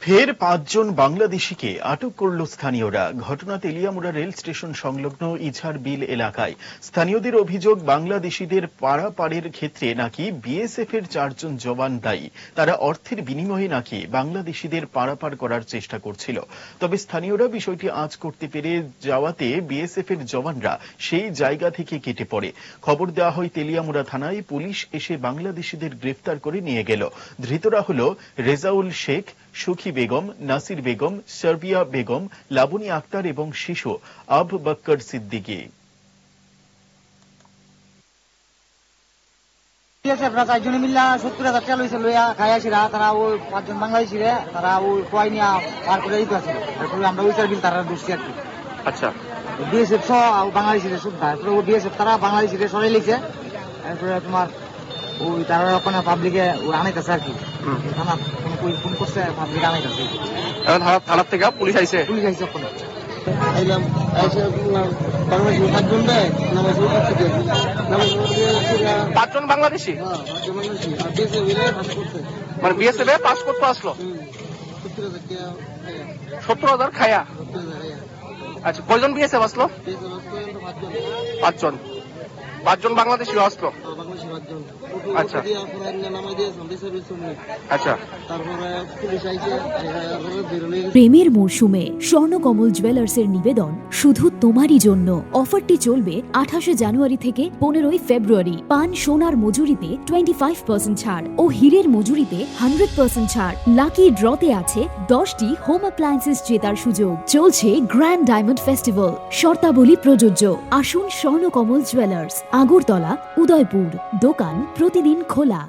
ফের ৫ জন বাংলাদেশিকে আটক করল স্থানীয়রা। ঘটনা তেলিয়ামুড়া রেল স্টেশন সংলগ্ন ইছার বিল এলাকায়। স্থানীয়দের অভিযোগ, বাংলাদেশিদের পারাপারের ক্ষেত্রে নাকি বিএসএফ এর ৪ জন জওয়ান দায়ী। তারা অর্থের বিনিময়ে নাকি বাংলাদেশিদের পারাপার করার চেষ্টা করছিল। তবে স্থানীয়রা বিষয়টি আঁচ করতে পেরে যাওয়াতে বিএসএফ এর জওয়ানরা সেই জায়গা থেকে কেটে পড়ে। খবর দেওয়া হয় তেলিয়ামুড়া থানায়। পুলিশ এসে বাংলাদেশিদের গ্রেফতার করে নিয়ে গেল। ধৃতরা হল রেজাউল শেখ, সুখী বেগম, নাসির বেগম, সার্বিয়া বেগম, লাবনী আক্তার এবং শিশু আবু বকর সিদ্দিকী। চারজনে মিল্লা ৭০,০০০ টাকা লইছে, লইয়া খাইয়াছিরা তারা ওই ৫ জন বাংলাদেশি রে তারা ওই খোয়াই নিয়ে পার করে দিতে আছে। তারপরে আমরা ওইটার বিল তারা ঢুকছি আর কি। আচ্ছা, বিএসএফ সহ বাংলাদেশি রে সুদ্ধা, তারপরে ওই বিএসএফ তারা বাংলাদেশি রে সরাই লিখছে। তারপরে তোমার ওই তারা ওখানে পাবলিকে আনাইতেছে আর কি। থানা ফোন করছে, পাবলিক আনাইতেছে। থানার থেকে পুলিশ আইছে ওখানে। পাঁচজন বাংলাদেশি মানে বিএসএফ এ পাস করতে আসলো ৭০,০০০ খায়া। আচ্ছা, কয়জন বিএসএফ আসলো? ৫ জন বাংলাদেশিও আসলো। আচ্ছা আচ্ছা। প্রেমের মরশুমে স্বর্ণকমল জুয়েলার্সের নিবেদন শুধু তোমারই জন্য। অফারটি চলবে ২৮ জানুয়ারি থেকে ১৫ ফেব্রুয়ারি। পান সোনার মজুরিতে 25% ছাড় ও হীরের মজুরিতে 100% ছাড়। লাকি ড্রতে আছে 10টি হোম অ্যাপ্লায়েন্সেস জেতার সুযোগ। চলছে গ্র্যান্ড ডায়মন্ড ফেস্টিভ্যাল। শর্তাবলী প্রযোজ্য। আসুন স্বর্ণকমল জুয়েলার্স, আগরতলা, উদয়পুর। দোকান প্রতিদিন খোলা।